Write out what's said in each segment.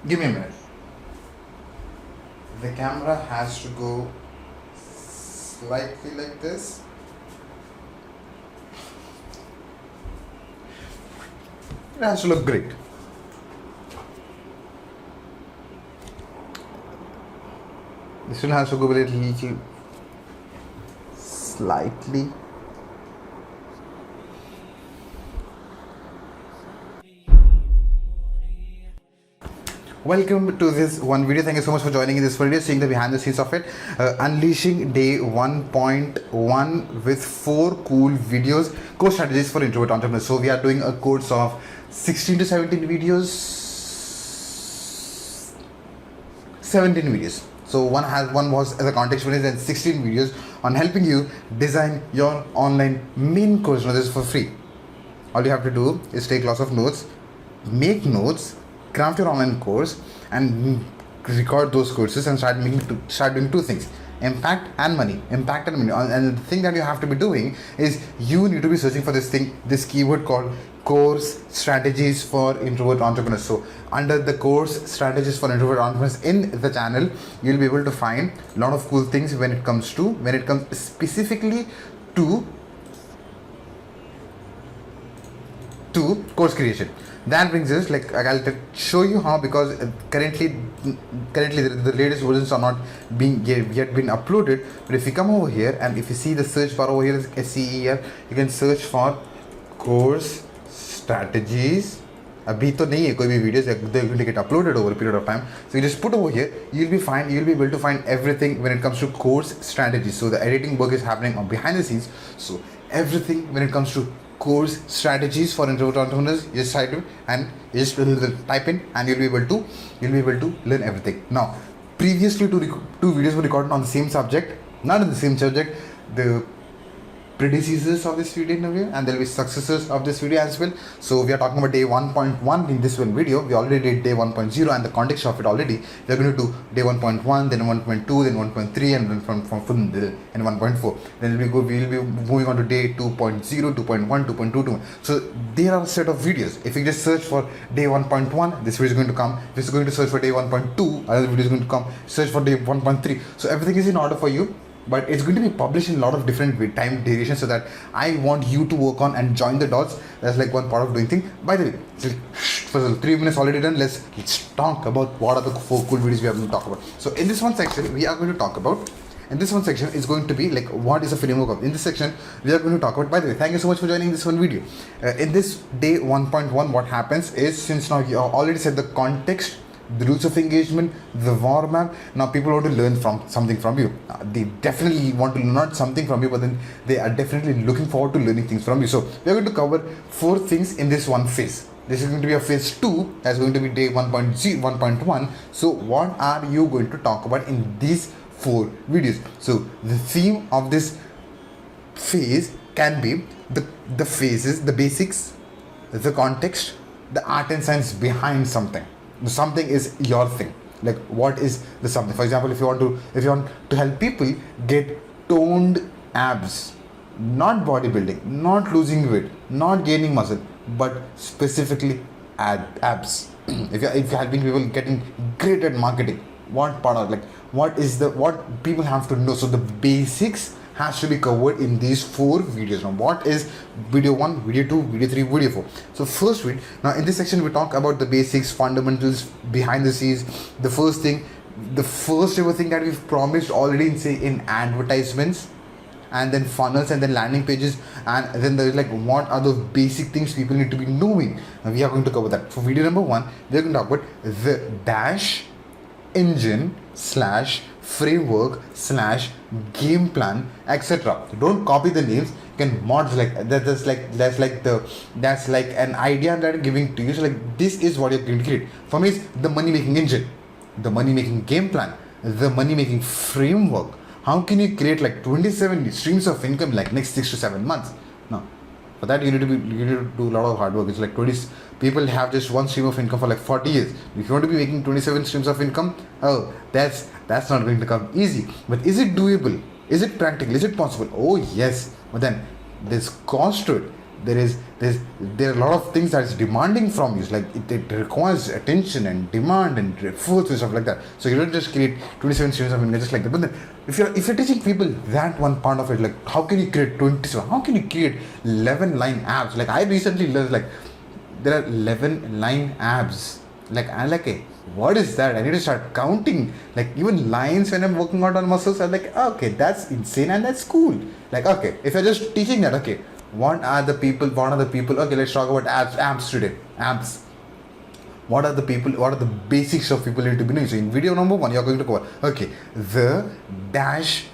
Give me a minute. The camera has to go slightly like this. It has to look great. This one has to go a little slightly. Welcome to this one video. Thank you so much for joining in this video, seeing the behind the scenes of it. Unleashing day 1.1 with 4 cool videos, core strategies for introvert entrepreneurs. So we are doing a course of 16 to 17 videos, 17 videos. So one was as a context videos and 16 videos on helping you design your online main course. Now this is for free. All you have to do is take lots of notes, make notes, craft your online course, and record those courses and start doing 2 things: impact and money. And the thing that you have to be doing is you need to be searching for this keyword called course strategies for introvert entrepreneurs. So under the course strategies for introvert entrepreneurs in the channel, you'll be able to find a lot of cool things when it comes specifically to course creation. That brings us, like, I'll show you how, because currently the latest versions are not being yet been uploaded. But if you come over here and if you see the search bar over here is SCER, you can search for course strategies. अभी तो नहीं है कोई भी videos, they're going to get uploaded over a period of time. So you just put over here, you'll be able to find everything when it comes to course strategies. So the editing work is happening on behind the scenes. So everything when it comes to course strategies for introvert entrepreneurs, you just type in and you just type in and you'll be able to learn everything. Now, previously two videos were recorded on the same subject, not in the same subject. The predecessors of this video in a way, and there will be successors of this video as well. So we are talking about day 1.1 in this one video. We already did day 1.0 and the context of it already. We are going to do day 1.1, then 1.2, then 1.3, and then from 1.4. Then we'll be moving on to day 2.0, 2.1, 2.2. So there are a set of videos. If you just search for day 1.1, this video is going to come. If you're going to search for day 1.2, another video is going to come. Search for day 1.3. So everything is in order for you. But it's going to be published in a lot of different time durations, so that I want you to work on and join the dots. That's like one part of doing thing. By the way, for 3 minutes already done, let's talk about what are the 4 cool videos we are going to talk about. So in this one section, we are going to talk about, and this one section is going to be like what is a framework of. In this section, we are going to talk about, by the way, thank you so much for joining this one video. In this day 1.1, what happens is, since now you already said the context, the rules of engagement, the warm-up. Now people want to learn something from you. They definitely want to learn not something from you, but then they are definitely looking forward to learning things from you. So we are going to cover 4 things in this one phase. This is going to be a phase 2. That's going to be day 1.1. So what are you going to talk about in these 4 videos? So the theme of this phase can be the phases, the basics, the context, the art and science behind something. Something is your thing. Like, what is the something? For example, if you want to help people get toned abs, not bodybuilding, not losing weight, not gaining muscle, but specifically abs. If you're helping people getting great at marketing, what part of, like, what people have to know? So the basics has to be covered in these 4 videos. Now, what is video 1, video 2, video 3, video 4? So first video. Now in this section, we talk about the basics, fundamentals, behind the scenes. The first ever thing that we've promised already in advertisements, and then funnels, and then landing pages, and then there's like what are the basic things people need to be knowing. Now we are going to cover that. For video number 1, we're going to talk about the dash engine / framework / game plan, etc. Don't copy the names. You can mod like that. That's like an idea that I'm giving to you. So like, this is what you're going to create. For me, it's the money making engine, the money making game plan, the money making framework. How can you create like 27 streams of income like next 6 to 7 months? Now, for that you need to do a lot of hard work. It's like 20 people have just one stream of income for like 40 years. If you want to be making 27 streams of income, that's not going to come easy. But is it doable? Is it practical? Is it possible? Oh yes. But then there's cost to it. there are a lot of things that's demanding from you. It's like it requires attention and demand and efforts and stuff like that. So you don't just create 27 streams of income just like that. But then if you're teaching people that one part of it, like how can you create 27? How can you create 11 line abs? Like I recently learned like there are 11 line abs. Like I'm like, hey, what is that? I need to start counting. Like even lines when I'm working out on muscles, I'm like, okay, that's insane and that's cool. Like okay, if you're just teaching that, okay, what are the people? Okay, let's talk about abs today. Abs. What are the people? What are the basics of people need to be doing? So in video number 1, you're going to cover, okay, the dash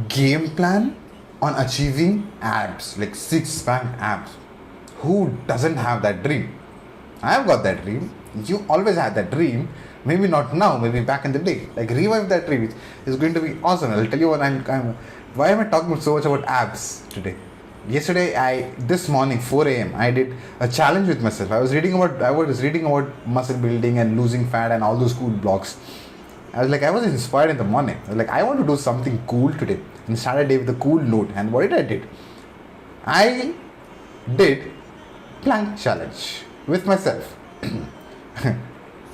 game plan on achieving abs, like 6-pack abs. Who doesn't have that dream? I've got that dream. You always had that dream. Maybe not now, maybe back in the day. Like revive that dream. It's going to be awesome. I'll tell you what why am I talking so much about abs today? Yesterday, this morning 4 a.m. I did a challenge with myself. I was reading about muscle building and losing fat and all those cool blogs. I was inspired in the morning. I was like, I want to do something cool today and start a day with a cool note. And what did I did? I did plank challenge with myself.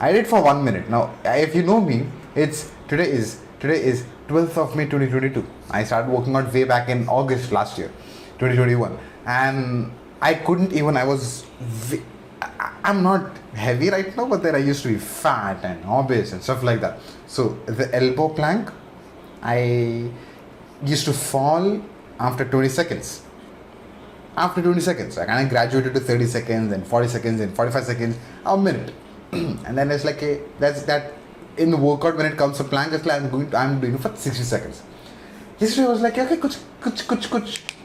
I did for 1 minute. Now, if you know me, today is 12th of May 2022. I started working out way back in August last year, 2021, and I'm not heavy right now, but then I used to be fat and obese and stuff like that. So the elbow plank, I used to fall after 20 seconds. After 20 seconds, I kind of graduated to 30 seconds and 40 seconds and 45 seconds, a minute. And then it's like, that's that in the workout when it comes to plank, it's like I'm doing it for 60 seconds. Yesterday I was like, okay, kuch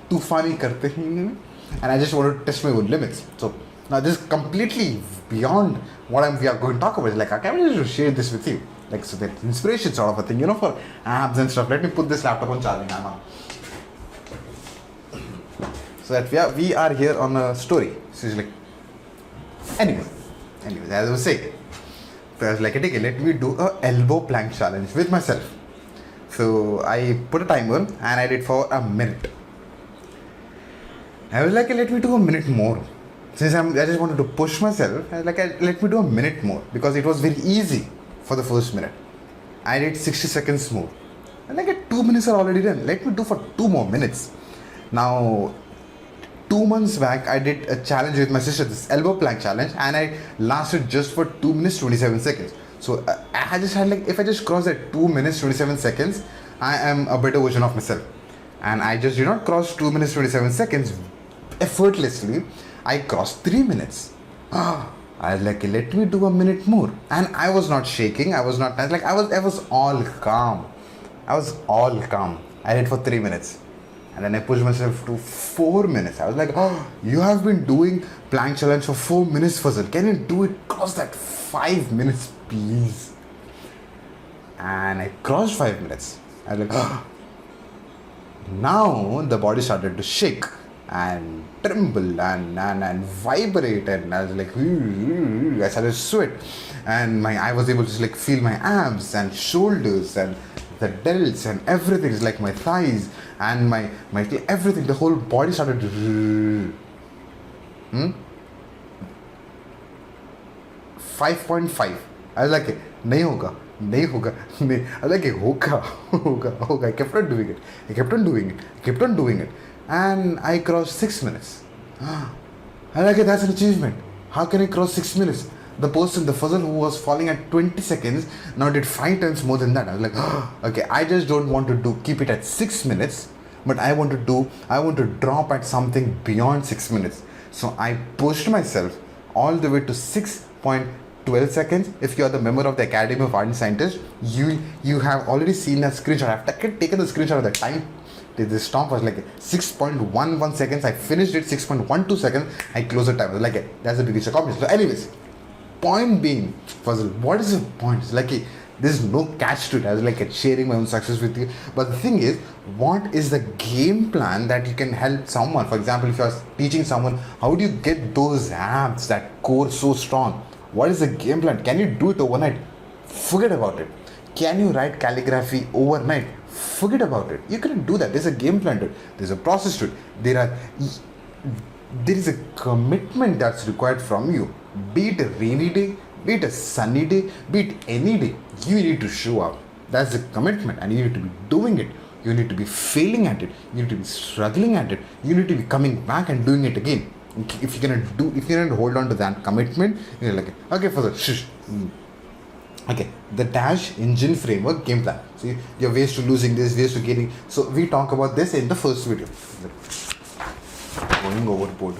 tufani karte hain. And I just want to test my own limits. So now this is completely beyond what we are going to talk about. It's like, okay, I just share this with you. Like, so that inspiration sort of a thing, for abs and stuff. Let me put this laptop on charging now. So that we are here on a story. So it's like, anyways, as I was saying, so I was like, okay, let me do a elbow plank challenge with myself. So I put a timer and I did for a minute. I was like, let me do a minute more. Since I just wanted to push myself, I was like, let me do a minute more because it was very easy for the first minute. I did 60 seconds more. And like 2 minutes are already done. Let me do for 2 more minutes. Now, 2 months back, I did a challenge with my sister, this elbow plank challenge, and I lasted just for 2 minutes 27 seconds. So I just had like, if I just cross that 2 minutes 27 seconds, I am a better version of myself. And I just did not cross 2 minutes 27 seconds effortlessly. I crossed 3 minutes. I was like, let me do a minute more. And I was not shaking. I was not like I was all calm. I did for 3 minutes. And then I pushed myself to 4 minutes. I was like, you have been doing plank challenge for 4 minutes, Fazal. Can you do it? Cross that 5 minutes, please. And I crossed 5 minutes. I was like, now the body started to shake and tremble and vibrate. And I was like, I started to sweat. And I was able to like feel my abs and shoulders and the delts and everything. Is like my thighs and my everything, the whole body started to 5.5. I was like, nahi hoga. I was like, hoga. I kept on doing it. And I crossed 6 minutes. I was like, that's an achievement. How can I cross 6 minutes? The Fazal who was falling at 20 seconds now did 5 times more than that. I was like, okay, I just don't want to keep it at 6 minutes, but I want to drop at something beyond 6 minutes. So I pushed myself all the way to 6.12 seconds. If you are the member of the Academy of Art and Scientists, you have already seen a screenshot. I've taken the screenshot of the time. The stop was like 6.11 seconds. I finished it 6.12 seconds. I closed the time. I was like, that's the biggest accomplishment. So anyways, point being, Fazal, what is the point? It's like there's no catch to it. I was like sharing my own success with you. But the thing is, what is the game plan that you can help someone? For example, if you're teaching someone, how do you get those abs, that core so strong? What is the game plan? Can you do it overnight? Forget about it. Can you write calligraphy overnight? Forget about it. You cannot do that. There's a game plan to it. There's a process to it. There are there is a commitment that's required from you. Be it a rainy day, be it a sunny day, be it any day, you need to show up. That's the commitment, and you need to be doing it. You need to be failing at it. You need to be struggling at it. You need to be coming back and doing it again. If you're gonna hold on to that commitment, you're like, okay, for the shush. Okay, the Dash engine framework game plan. See, your ways to losing this, ways to getting. So we talk about this in the first video. Going overboard.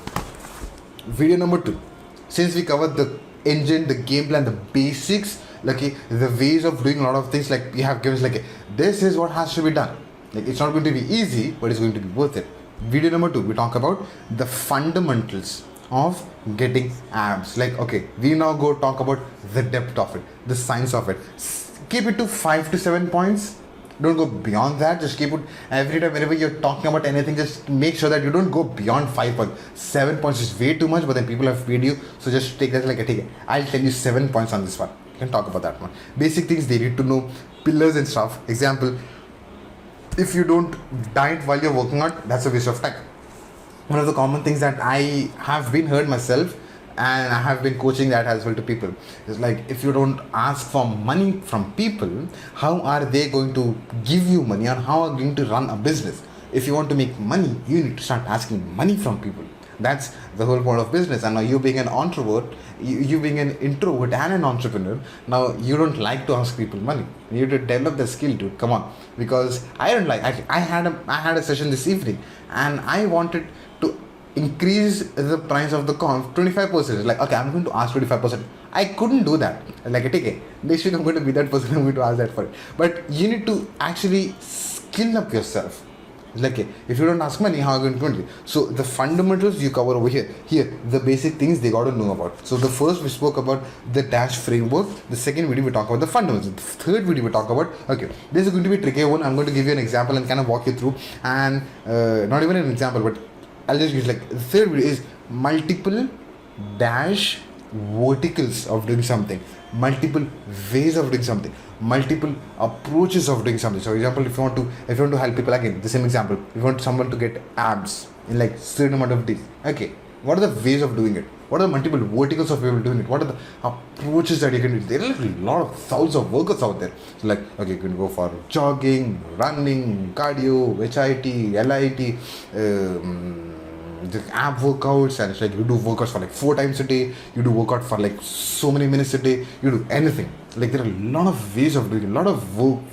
Video number 2. Since we covered the engine, the game plan, the basics, like the ways of doing a lot of things, like we have given like this is what has to be done. Like it's not going to be easy, but it's going to be worth it. Video number 2, we talk about the fundamentals of getting abs. Like, okay, we now go talk about the depth of it, the science of it. Keep it to 5 to 7 points. Don't go beyond that. Just keep it every time whenever you're talking about anything, just make sure that you don't go beyond 5 points. 7 points is way too much, but then people have paid you, so just take that like a take. I'll tell you 7 points on this one. You can talk about that one. Basic things they need to know, pillars and stuff. Example, if you don't diet while you're working out, that's a waste of time. One of the common things that I have been heard myself, and I have been coaching that as well to people, is like, if you don't ask for money from people, how are they going to give you money, or how are you going to run a business? If you want to make money, you need to start asking money from people. That's the whole point of business. And now you being an introvert, you being an introvert and an entrepreneur, now you don't like to ask people money. You need to develop the skill, dude. Come on, because I don't like. I had a session this evening, and I wanted to increase the price of the comp 25%. Like, okay, I'm going to ask 25%. I couldn't do that. Like, okay, next week I'm going to be that person. I'm going to ask that for it. But you need to actually skill up yourself. Like, if you don't ask money, how are you going to do it? So the fundamentals you cover over here. Here, the basic things they got to know about. So the first we spoke about the Dash framework. The second video we talk about the fundamentals. The third video we talk about, okay, this is going to be a tricky one. I'm going to give you an example and kind of walk you through. And not even an example, but I'll just use like the third video is multiple dash verticals of doing something, multiple ways of doing something, multiple approaches of doing something. So, example, if you want to help people, again, the same example, if you want someone to get abs in like certain amount of days, okay, what are the ways of doing it? What are the multiple verticals of people doing it? What are the approaches that you can do? There are a lot of thousands of workouts out there. So, like, okay, you can go for jogging, running, cardio, HIIT, LIT, the ab workouts, and it's like you do workouts for like 4 times a day, you do workout for like so many minutes a day, you do anything. Like, there are a lot of ways of doing it, a lot of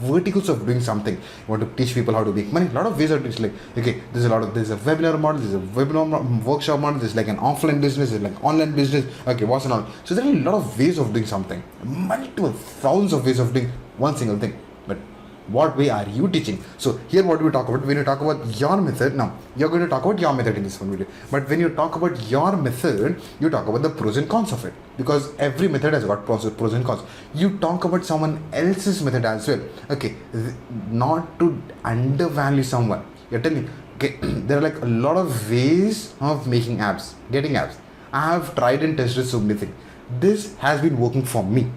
verticals of doing something. You want to teach people how to make money, a lot of ways of doing it. Like, okay, there's a webinar model, there's a webinar workshop model, there's like an offline business, there's like online business, okay, what's and all. So there are a lot of ways of doing something, multiple thousands of ways of doing one single thing. But what way are you teaching? So here what we talk about, when you talk about your method, now you're going to talk about your method in this one video, but when you talk about your method, you talk about the pros and cons of it, because every method has got pros and cons. You talk about someone else's method as well. Okay, not to undervalue someone, you're telling, okay, there are like a lot of ways of making abs, getting abs. I have tried and tested so many things. This has been working for me.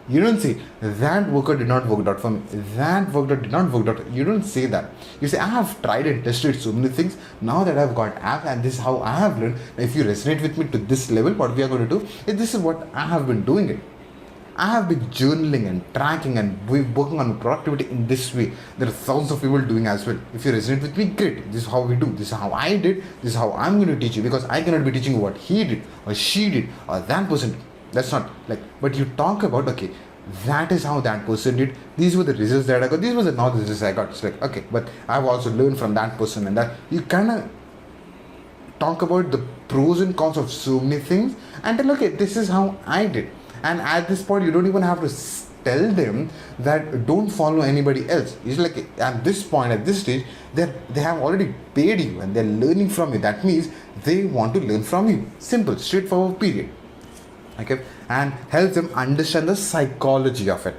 You don't say that workout did not work out for me, that workout did not work out. You don't say that. You say, I have tried and tested so many things. Now that I've got abs, and this is how I have learned. If you resonate with me to this level, what we are going to do is, this is what I have been doing it. I have been journaling and tracking and working on productivity in this way. There are thousands of people doing as well. If you resonate with me, great. This is how we do. This is how I did. This is how I'm going to teach you, because I cannot be teaching you what he did or she did or that person did. That's not like, but you talk about, okay, that is how that person did. These were the results that I got. These were the not the results I got. It's like, okay, but I've also learned from that person, and that you kind of talk about the pros and cons of so many things, and then, okay, this is how I did. And at this point, you don't even have to tell them that don't follow anybody else. It's like, at this point, at this stage, they have already paid you and they're learning from you. That means they want to learn from you. Simple, straightforward, period. Okay, and help them understand the psychology of it.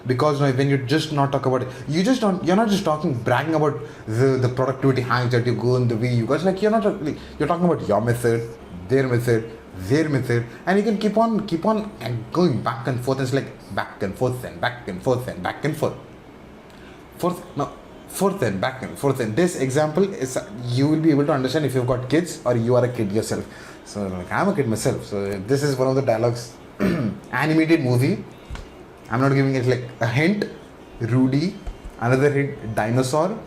Because when you just not talk about it, you're not just bragging about the productivity hacks that you go in the way you guys, like, you're talking about your method, their method, and you can keep on and going back and forth. It's like back and forth and back and forth and back and forth. Now, fourth and this example is you will be able to understand if you've got kids or you are a kid yourself. So like I'm a kid myself, so this is one of the dialogues. Animated movie, I'm not giving it like a hint. Rudy, another hint, dinosaur.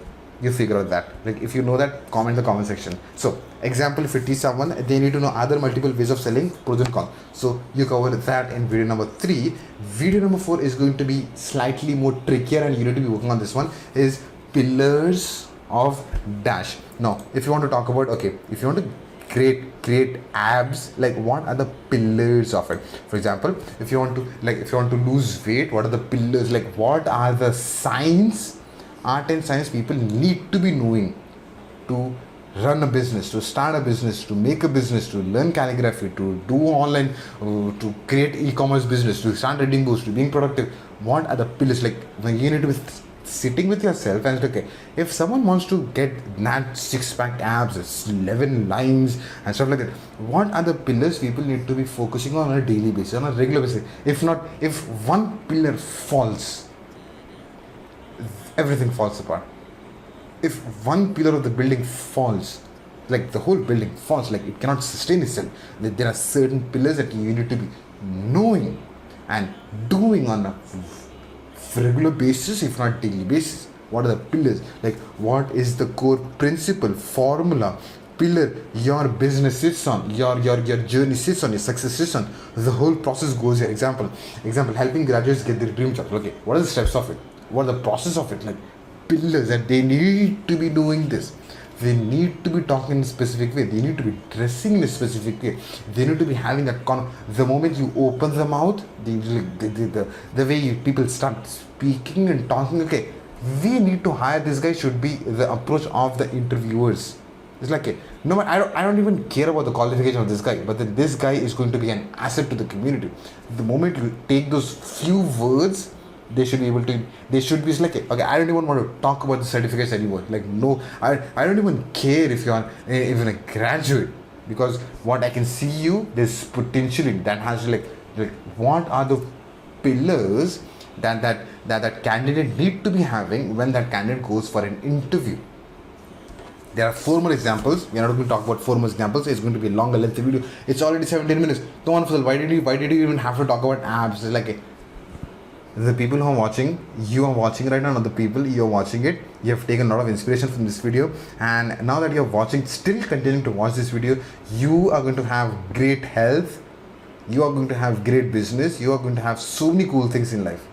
You figure out that. Like if you know that, comment in the comment section. So example, if you teach someone, they need to know other multiple ways of selling, pros and cons. So you cover that in video number 3. Video number 4 is going to be slightly more trickier and you need to be working on this one, is pillars of Dash. Now if you want to talk about, okay, if you want to create abs, like what are the pillars of it? For example, if you want to lose weight, what are the pillars? Like what are the science, art and science people need to be knowing to run a business, to start a business, to make a business, to learn calligraphy, to do online, to create e-commerce business, to start reading books, to being productive? What are the pillars? Like you need to be sitting with yourself and okay, if someone wants to get that 6-pack abs, 11 lines and stuff like that, what are the pillars people need to be focusing on a daily basis, on a regular basis? If not, if one pillar falls, everything falls apart. If one pillar of the building falls, like the whole building falls, like it cannot sustain itself. There are certain pillars that you need to be knowing and doing on a regular basis, if not daily basis. What are the pillars? Like what is the core principle, formula, pillar your business sits on, your journey sits on, your success sits on? The whole process goes here. Example, helping graduates get their dream jobs. Okay, what are the steps of it? What are the process of it? Like pillars that they need to be doing this. They need to be talking in a specific way. They need to be dressing in a specific way. They need to be having that the moment you open the mouth, the way people start speaking and talking. Okay, we need to hire this guy, should be the approach of the interviewers. It's like, okay, no, I don't even care about the qualification of this guy, but then this guy is going to be an asset to the community. The moment you take those few words, they should be able to, they should be like, okay, I don't even want to talk about the certificates anymore. Like, no, I don't even care if you're even a graduate, because what I can see you, there's potential in that. Has like what are the pillars that candidate need to be having when that candidate goes for an interview? There are 4 more examples. We are not going to talk about 4 more examples. It's going to be a longer lengthy video. It's already 17 minutes. Come on, Fazal, why did you even have to talk about abs? It's like, the people who are watching, you are watching right now, not the people, you are watching it. You have taken a lot of inspiration from this video, and now that you are watching, still continuing to watch this video, you are going to have great health, you are going to have great business, you are going to have so many cool things in life,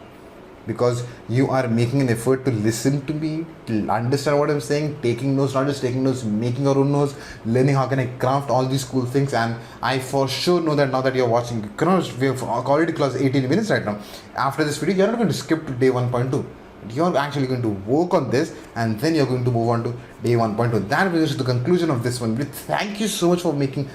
because you are making an effort to listen to me, to understand what I'm saying, taking notes, not just taking notes, making your own notes, learning how can I craft all these cool things. And I for sure know that now that you're watching, we have already closed 18 minutes right now. After this video, you're not going to skip to day 1.2. You're actually going to work on this, and then you're going to move on to day 1.2. That brings us to the conclusion of this one. Thank you so much for making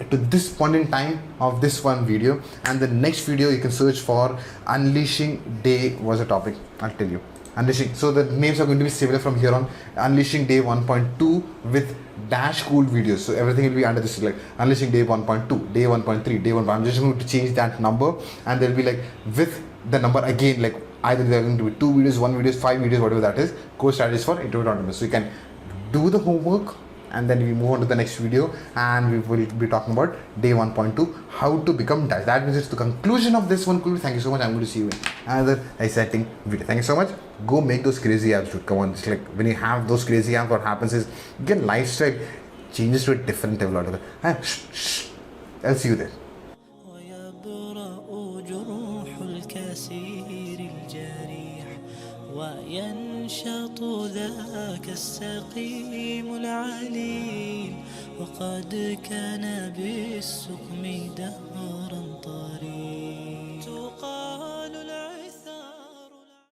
to this point in time of this one video, and the next video you can search for Unleashing Day was a topic. I'll tell you, Unleashing. So the names are going to be similar from here on. Unleashing Day 1.2 with dash cool videos. So everything will be under this, like Unleashing Day 1.2, Day 1.3, Day 1. I'm just going to change that number, and they'll be like with the number again, like either they're going to be 2 videos, 1 video, 5 videos, whatever that is. Core strategies for interview autonomous. So you can do the homework, and then we move on to the next video, and we will be talking about day 1.2, how to become Dash. That means it's the conclusion of this one. Thank you so much. I'm going to see you in another exciting video. Thank you so much. Go make those crazy abs, dude. Come on. It's like when you have those crazy abs, what happens is your lifestyle changes to a different level altogether. I'll see you there. وينشط ذاك السقيم العليل وقد كان بالسقم دهرا